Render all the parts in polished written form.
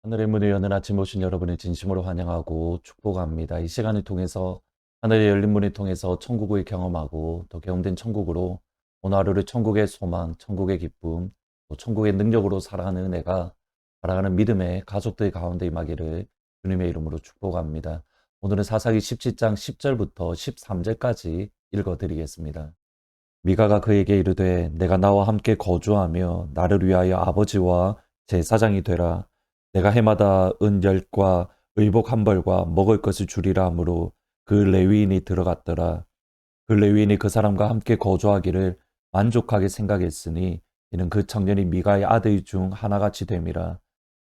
하늘의 문을 여는 아침 오신 여러분을 진심으로 환영하고 축복합니다. 이 시간을 통해서 하늘의 열린 문을 통해서 천국을 경험하고 더 개운된 천국으로 오늘 하루를 천국의 소망, 천국의 기쁨, 또 천국의 능력으로 살아가는 은혜가 살아가는 믿음의 가족들 가운데 임하기를 주님의 이름으로 축복합니다. 오늘은 사사기 17장 10절부터 13절까지 읽어드리겠습니다. 미가가 그에게 이르되 내가 나와 함께 거주하며 나를 위하여 아버지와 제사장이 되라. 내가 해마다 은 10과 의복 한 벌과 먹을 것을 주리라 하므로 그 레위인이 들어갔더라. 그 레위인이 그 사람과 함께 거주하기를 만족하게 생각했으니 이는 그 청년이 미가의 아들 중 하나같이 됨이라.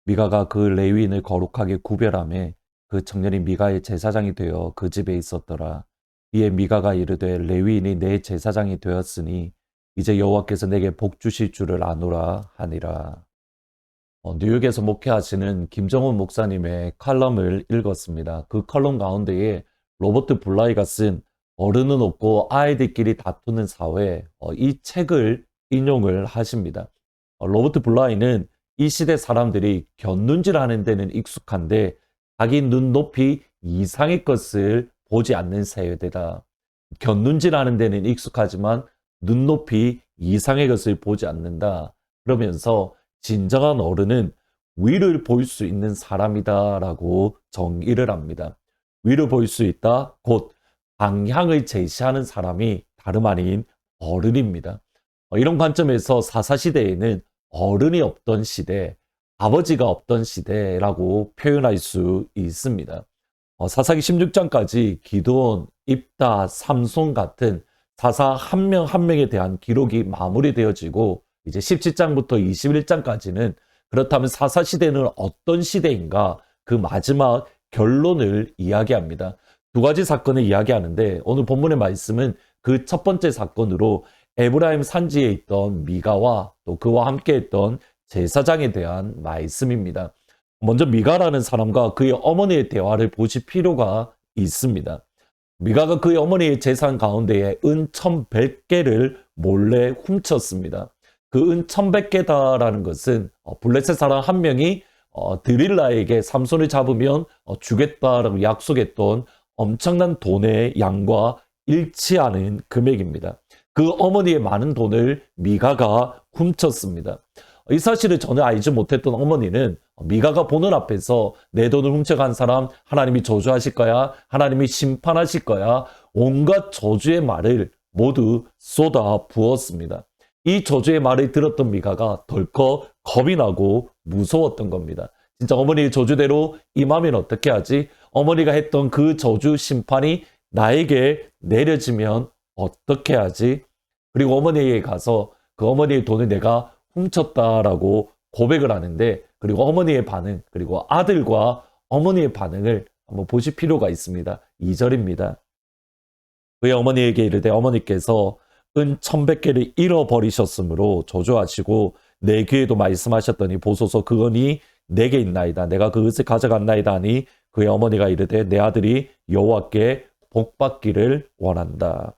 미가가 그 레위인을 거룩하게 구별하며 그 청년이 미가의 제사장이 되어 그 집에 있었더라. 이에 미가가 이르되 레위인이 내 제사장이 되었으니 이제 여호와께서 내게 복 주실 줄을 아노라 하니라. 뉴욕에서 목회하시는 김정훈 목사님의 칼럼을 읽었습니다. 그 칼럼 가운데에 로버트 블라이가 쓴 어른은 없고 아이들끼리 다투는 사회, 이 책을 인용을 하십니다. 로버트 블라이는 이 시대 사람들이 곁눈질하는 데는 익숙한데 자기 눈높이 이상의 것을 보지 않는 세대다. 곁눈질하는 데는 익숙하지만 눈높이 이상의 것을 보지 않는다. 그러면서 진정한 어른은 위를 볼 수 있는 사람이다 라고 정의를 합니다. 위를 볼 수 있다, 곧 방향을 제시하는 사람이 다름 아닌 어른입니다. 이런 관점에서 사사시대에는 어른이 없던 시대, 아버지가 없던 시대라고 표현할 수 있습니다. 사사기 16장까지 기드온, 입다, 삼손 같은 사사 한 명 한 명에 대한 기록이 마무리되어지고 이제 17장부터 21장까지는 그렇다면 사사시대는 어떤 시대인가 그 마지막 결론을 이야기합니다. 두 가지 사건을 이야기하는데 오늘 본문의 말씀은 그 첫 번째 사건으로 에브라임 산지에 있던 미가와 또 그와 함께 했던 제사장에 대한 말씀입니다. 먼저 미가라는 사람과 그의 어머니의 대화를 보실 필요가 있습니다. 미가가 그의 어머니의 재산 가운데에 은 1100개를 몰래 훔쳤습니다. 그 은 1100개다라는 것은 블레셋 사람 한 명이 드릴라에게 삼손을 잡으면 주겠다라고 약속했던 엄청난 돈의 양과 일치하는 금액입니다. 그 어머니의 많은 돈을 미가가 훔쳤습니다. 이 사실을 전혀 알지 못했던 어머니는 미가가 보는 앞에서 내 돈을 훔쳐간 사람 하나님이 저주하실 거야, 하나님이 심판하실 거야, 온갖 저주의 말을 모두 쏟아 부었습니다. 이 저주의 말을 들었던 미가가 덜컥 겁이 나고 무서웠던 겁니다. 진짜 어머니의 저주대로 임하면 어떻게 하지? 어머니가 했던 그 저주 심판이 나에게 내려지면 어떻게 하지? 그리고 어머니에게 가서 그 어머니의 돈을 내가 훔쳤다라고 고백을 하는데, 그리고 어머니의 반응, 그리고 아들과 어머니의 반응을 한번 보실 필요가 있습니다. 2절입니다. 그의 어머니에게 이르되 어머니께서 은 1100개를 잃어버리셨으므로 저주하시고 내 귀에도 말씀하셨더니 보소서 그 은이 내게 있나이다. 내가 그 은을 가져갔나이다 하니 그의 어머니가 이르되 내 아들이 여호와께 복받기를 원한다.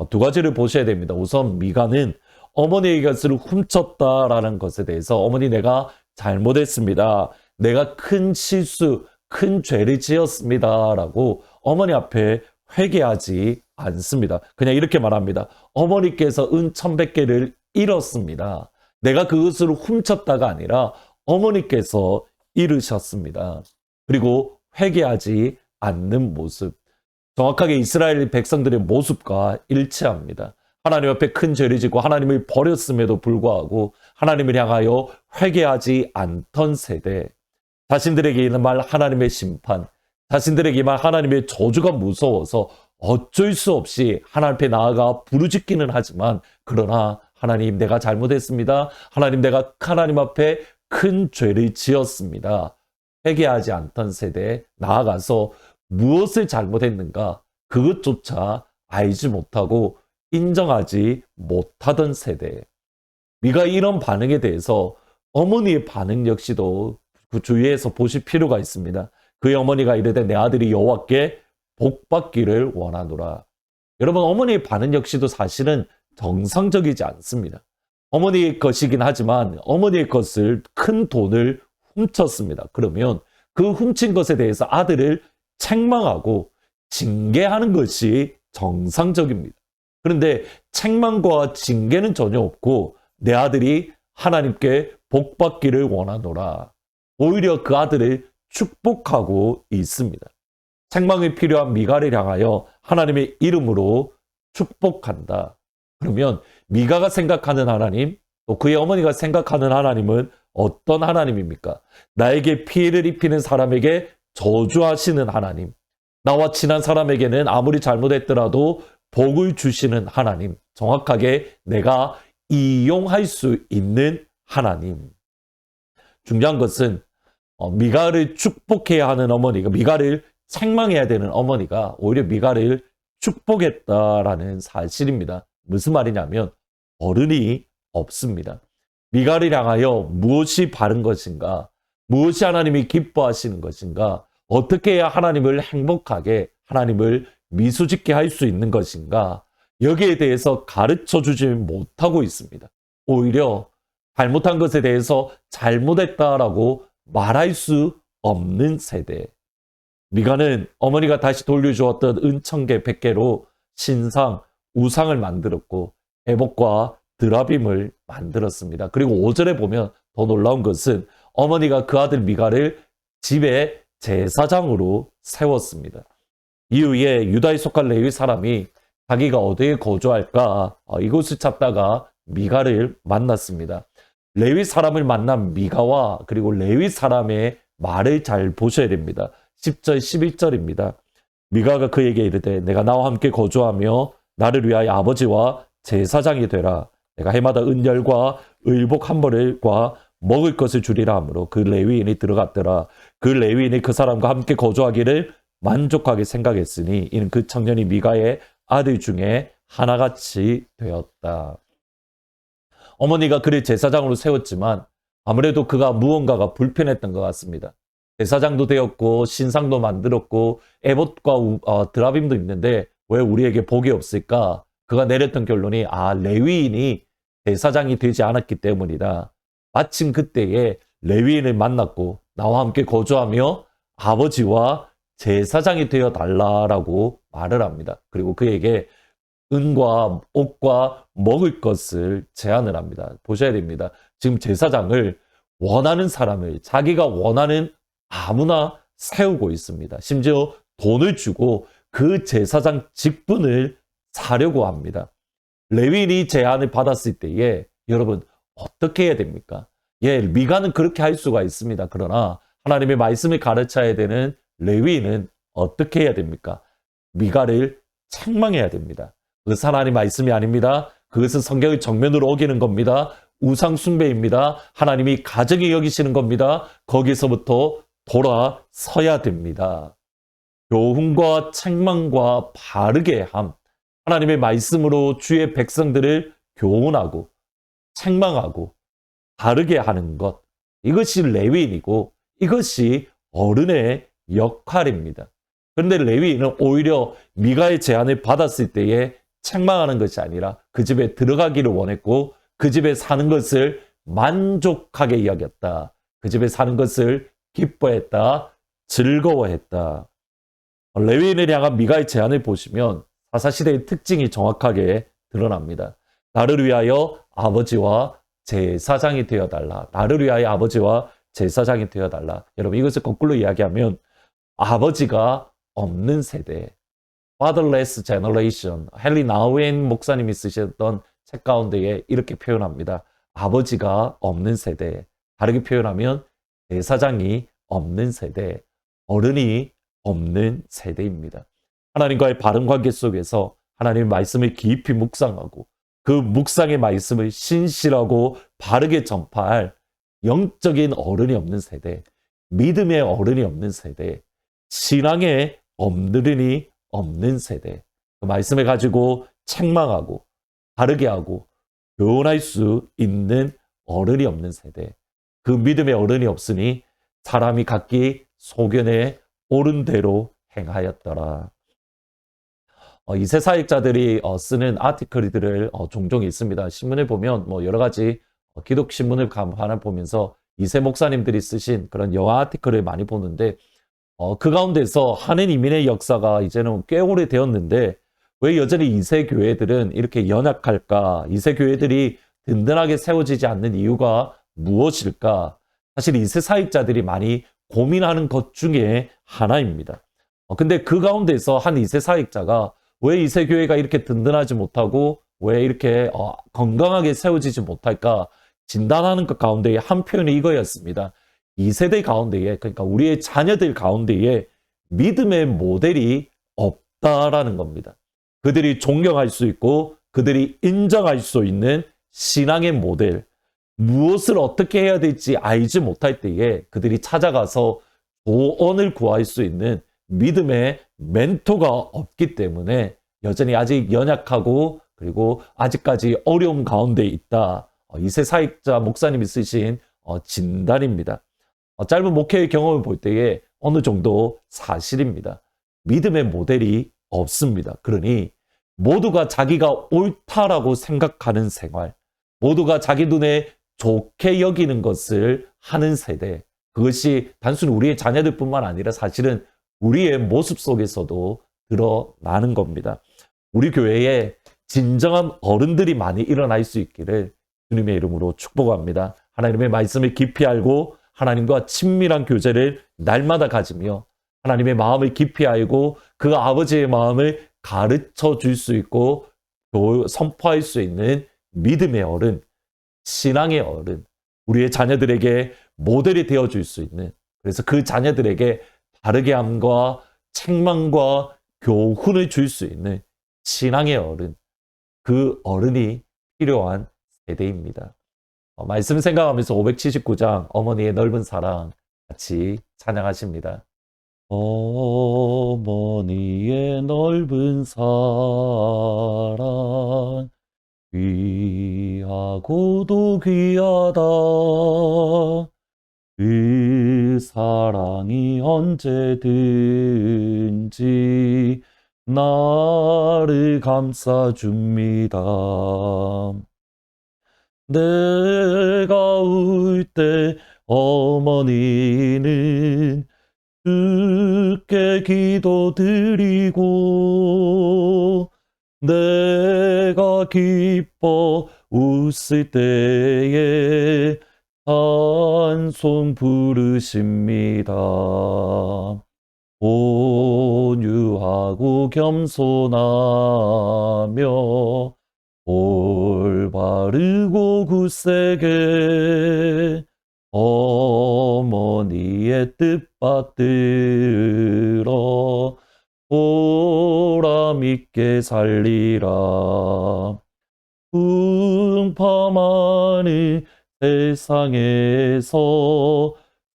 두 가지를 보셔야 됩니다. 우선 미가는 어머니의 것을 훔쳤다라는 것에 대해서 어머니 내가 잘못했습니다. 내가 큰 실수, 큰 죄를 지었습니다. 라고 어머니 앞에 회개하지 않습니다. 그냥 이렇게 말합니다. 어머니께서 은 1100개를 잃었습니다. 내가 그것을 훔쳤다가 아니라 어머니께서 잃으셨습니다. 그리고 회개하지 않는 모습. 정확하게 이스라엘 백성들의 모습과 일치합니다. 하나님 앞에 큰 죄를 짓고 하나님을 버렸음에도 불구하고 하나님을 향하여 회개하지 않던 세대, 자신들에게 임할 하나님의 심판, 자신들에게 임할 하나님의 저주가 무서워서 어쩔 수 없이 하나님 앞에 나아가 부르짖기는 하지만 그러나 하나님 내가 잘못했습니다. 하나님 내가 하나님 앞에 큰 죄를 지었습니다. 회개하지 않던 세대에 나아가서 무엇을 잘못했는가 그것조차 알지 못하고 인정하지 못하던 세대. 미가 이런 반응에 대해서 어머니의 반응 역시도 그 주위에서 보실 필요가 있습니다. 그의 어머니가 이르되 내 아들이 여호와께 복받기를 원하노라. 여러분 어머니의 반응 역시도 사실은 정상적이지 않습니다. 어머니의 것이긴 하지만 어머니의 것을 큰 돈을 훔쳤습니다. 그러면 그 훔친 것에 대해서 아들을 책망하고 징계하는 것이 정상적입니다. 그런데 책망과 징계는 전혀 없고 내 아들이 하나님께 복받기를 원하노라. 오히려 그 아들을 축복하고 있습니다. 책망이 필요한 미가를 향하여 하나님의 이름으로 축복한다. 그러면 미가가 생각하는 하나님, 또 그의 어머니가 생각하는 하나님은 어떤 하나님입니까? 나에게 피해를 입히는 사람에게 저주하시는 하나님, 나와 친한 사람에게는 아무리 잘못했더라도 복을 주시는 하나님, 정확하게 내가 이용할 수 있는 하나님. 중요한 것은 미가를 축복해야 하는 어머니가, 미가를 책망해야 되는 어머니가 오히려 미가를 축복했다라는 사실입니다. 무슨 말이냐면 어른이 없습니다. 미가를 향하여 무엇이 바른 것인가, 무엇이 하나님이 기뻐하시는 것인가, 어떻게 해야 하나님을 행복하게, 하나님을 미소짓게 할 수 있는 것인가, 여기에 대해서 가르쳐 주지 못하고 있습니다. 오히려 잘못한 것에 대해서 잘못했다라고 말할 수 없는 세대. 미가는 어머니가 다시 돌려주었던 은천개 100개로 신상, 우상을 만들었고 에봇과 드라빔을 만들었습니다. 그리고 5절에 보면 더 놀라운 것은 어머니가 그 아들 미가를 집에 제사장으로 세웠습니다. 이후에 유다에 속한 레위 사람이 자기가 어디에 거주할까 이곳을 찾다가 미가를 만났습니다. 레위 사람을 만난 미가와 그리고 레위 사람의 말을 잘 보셔야 됩니다. 10절, 11절입니다. 미가가 그에게 이르되 내가 나와 함께 거주하며 나를 위하여 아버지와 제사장이 되라. 내가 해마다 은열과 의복 한 벌과 먹을 것을 주리라 하므로 그 레위인이 들어갔더라. 그 레위인이 그 사람과 함께 거주하기를 만족하게 생각했으니 이는 그 청년이 미가의 아들 중에 하나같이 되었다. 어머니가 그를 제사장으로 세웠지만 아무래도 그가 무언가가 불편했던 것 같습니다. 제사장도 되었고 신상도 만들었고 에봇과 드라빔도 있는데 왜 우리에게 복이 없을까? 그가 내렸던 결론이 레위인이 제사장이 되지 않았기 때문이다. 마침 그때에 레위인을 만났고 나와 함께 거주하며 아버지와 제사장이 되어 달라라고 말을 합니다. 그리고 그에게 은과 옷과 먹을 것을 제안을 합니다. 보셔야 됩니다. 지금 제사장을 원하는 사람을 자기가 원하는 아무나 세우고 있습니다. 심지어 돈을 주고 그 제사장 직분을 사려고 합니다. 레위인이 제안을 받았을 때에 여러분 어떻게 해야 됩니까? 미가는 그렇게 할 수가 있습니다. 그러나 하나님의 말씀을 가르쳐야 되는 레위인은 어떻게 해야 됩니까? 미가를 책망해야 됩니다. 그것은 하나님 말씀이 아닙니다. 그것은 성경의 정면으로 어기는 겁니다. 우상 숭배입니다. 하나님이 가증히 여기시는 겁니다. 거기서부터 돌아서야 됩니다. 교훈과 책망과 바르게 함, 하나님의 말씀으로 주의 백성들을 교훈하고 책망하고 바르게 하는 것, 이것이 레위인이고 이것이 어른의 역할입니다. 그런데 레위인은 오히려 미가의 제안을 받았을 때에 책망하는 것이 아니라 그 집에 들어가기를 원했고 그 집에 사는 것을 만족하게 여겼다. 그 집에 사는 것을 기뻐했다. 즐거워했다. 레위인을 향한 미가의 제안을 보시면 사사시대의 특징이 정확하게 드러납니다. 나를 위하여 아버지와 제사장이 되어달라. 나를 위하여 아버지와 제사장이 되어달라. 여러분 이것을 거꾸로 이야기하면 아버지가 없는 세대, fatherless generation, 헨리 나우엔 목사님이 쓰셨던 책 가운데에 이렇게 표현합니다. 아버지가 없는 세대, 다르게 표현하면 제사장이 없는 세대, 어른이 없는 세대입니다. 하나님과의 바른 관계 속에서 하나님의 말씀을 깊이 묵상하고 그 묵상의 말씀을 신실하고 바르게 전파할 영적인 어른이 없는 세대, 믿음의 어른이 없는 세대, 신앙의 어른이 없는 세대, 그 말씀을 가지고 책망하고 바르게 하고 교훈할 수 있는 어른이 없는 세대, 그 믿음의 어른이 없으니 사람이 각기 소견에 옳은 대로 행하였더라. 이세 사역자들이 쓰는 아티클들을 종종 있습니다. 신문을 보면 여러 가지 기독 신문을 하나 보면서 이세 목사님들이 쓰신 그런 영화 아티클을 많이 보는데 그 가운데서 한인 이민의 역사가 이제는 꽤 오래되었는데 왜 여전히 이세 교회들은 이렇게 연약할까? 이세 교회들이 든든하게 세워지지 않는 이유가 무엇일까? 사실 이세 사역자들이 많이 고민하는 것 중에 하나입니다. 근데 그 가운데서 한 이세 사역자가 왜 이세 교회가 이렇게 든든하지 못하고 왜 이렇게 건강하게 세워지지 못할까? 진단하는 것 가운데에 한 표현이 이거였습니다. 이 세대 가운데에, 그러니까 우리의 자녀들 가운데에 믿음의 모델이 없다라는 겁니다. 그들이 존경할 수 있고 그들이 인정할 수 있는 신앙의 모델, 무엇을 어떻게 해야 될지 알지 못할 때에 그들이 찾아가서 조언을 구할 수 있는 믿음의 멘토가 없기 때문에 여전히 아직 연약하고 그리고 아직까지 어려움 가운데 있다. 이세 사역자 목사님이 쓰신 진단입니다. 짧은 목회의 경험을 볼 때에 어느 정도 사실입니다. 믿음의 모델이 없습니다. 그러니 모두가 자기가 옳다라고 생각하는 생활, 모두가 자기 눈에 좋게 여기는 것을 하는 세대, 그것이 단순히 우리의 자녀들뿐만 아니라 사실은 우리의 모습 속에서도 드러나는 겁니다. 우리 교회에 진정한 어른들이 많이 일어날 수 있기를 주님의 이름으로 축복합니다. 하나님의 말씀을 깊이 알고 하나님과 친밀한 교제를 날마다 가지며 하나님의 마음을 깊이 알고 그 아버지의 마음을 가르쳐 줄 수 있고 선포할 수 있는 믿음의 어른, 신앙의 어른, 우리의 자녀들에게 모델이 되어줄 수 있는, 그래서 그 자녀들에게 바르게 함과 책망과 교훈을 줄 수 있는 신앙의 어른, 그 어른이 필요한 세대입니다. 말씀 생각하면서 579장 어머니의 넓은 사랑 같이 찬양하십니다. 어머니의 넓은 사랑 귀하고도 귀하다. 그 사랑이 언제든지 나를 감싸줍니다. 내가 울 때 어머니는 주께 기도드리고 내가 기뻐 웃을 때에 찬송 부르십니다. 온유하고 겸손하며 올바르고 굳세게 어머니의 뜻 받들어 보람있게 살리라. 풍파많은 세상에서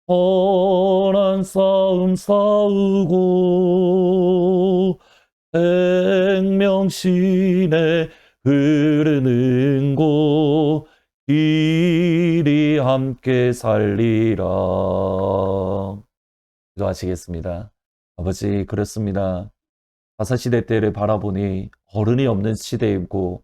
선한 싸움 싸우고 생명신에 흐르는 곳 길이 함께 살리라. 기도하시겠습니다. 아버지, 그렇습니다. 사사시대 때를 바라보니 어른이 없는 시대이고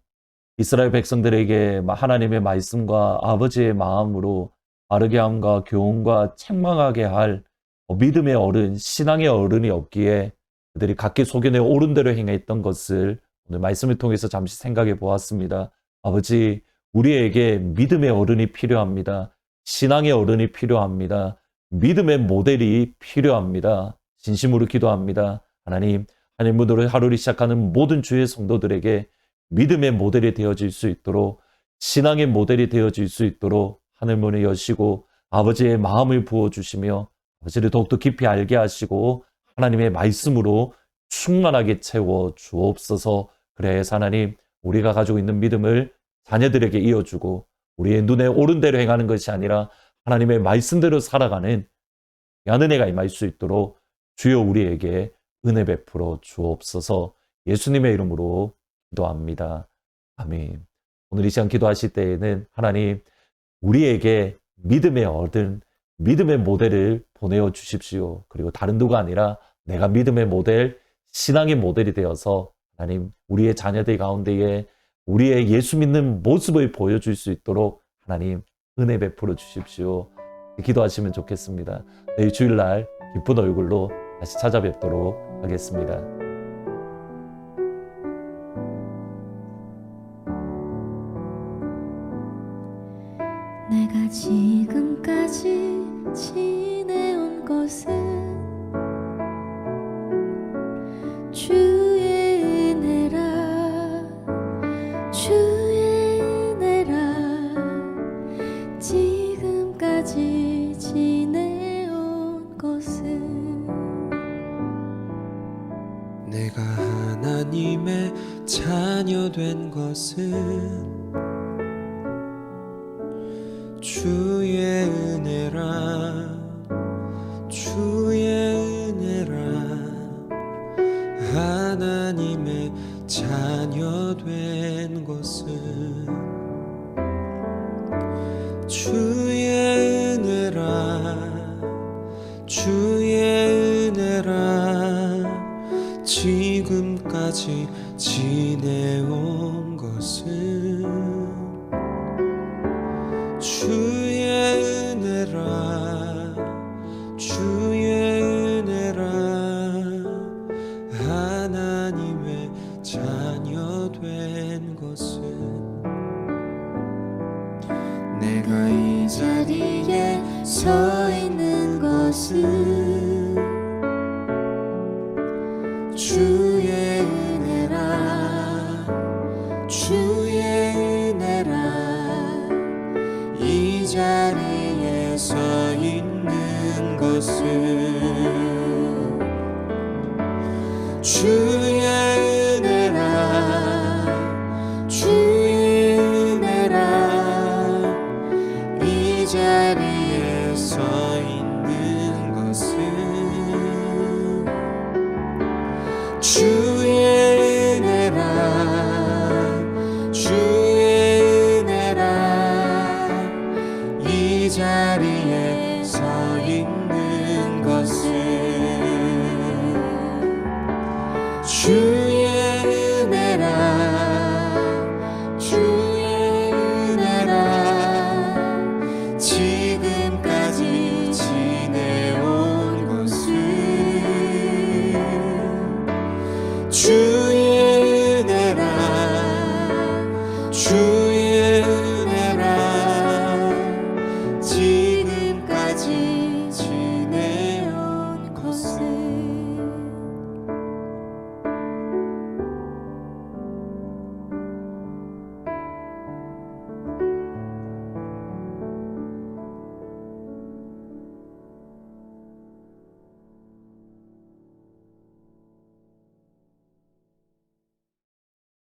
이스라엘 백성들에게 하나님의 말씀과 아버지의 마음으로 바르게 함과 교훈과 책망하게 할 믿음의 어른, 신앙의 어른이 없기에 그들이 각기 소견에 옳은 대로 행했던 것을 오늘 말씀을 통해서 잠시 생각해 보았습니다. 아버지, 우리에게 믿음의 어른이 필요합니다. 신앙의 어른이 필요합니다. 믿음의 모델이 필요합니다. 진심으로 기도합니다. 하나님, 하늘문으로 하루를 시작하는 모든 주의 성도들에게 믿음의 모델이 되어질 수 있도록, 신앙의 모델이 되어질 수 있도록 하늘문을 여시고 아버지의 마음을 부어주시며 아버지를 더욱더 깊이 알게 하시고 하나님의 말씀으로 충만하게 채워 주옵소서. 그래서 하나님, 우리가 가지고 있는 믿음을 자녀들에게 이어주고 우리의 눈에 옳은 대로 행하는 것이 아니라 하나님의 말씀대로 살아가는 은혜가 임할 수 있도록 주여 우리에게 은혜 베풀어 주옵소서. 예수님의 이름으로 기도합니다. 아멘. 오늘 이 시간 기도하실 때에는 하나님, 우리에게 믿음의 어른, 믿음의 모델을 보내어 주십시오. 그리고 다른 누가 아니라 내가 믿음의 모델, 신앙의 모델이 되어서 하나님, 우리의 자녀들 가운데에 우리의 예수 믿는 모습을 보여줄 수 있도록 하나님 은혜 베풀어 주십시오. 기도하시면 좋겠습니다. 내일 주일날 기쁜 얼굴로 다시 찾아뵙도록 하겠습니다. 내가 지금까지 지내온 것은 주의 은혜라 주의 은혜라 지금까지 지내온 것은 내가 하나님의 자녀 된 것은 주의 은혜라 주의 은혜라 하나님의 자녀 된 것은 주의 은혜라 주의 은혜라 지금까지 지내온 것은 주의 은혜라 주의 은혜라 하나님의 자녀 된 것은 내가 이 자리에 서 있는 것은 주의 은혜라 주의 은혜라 이 자리에 서 있는 것은 주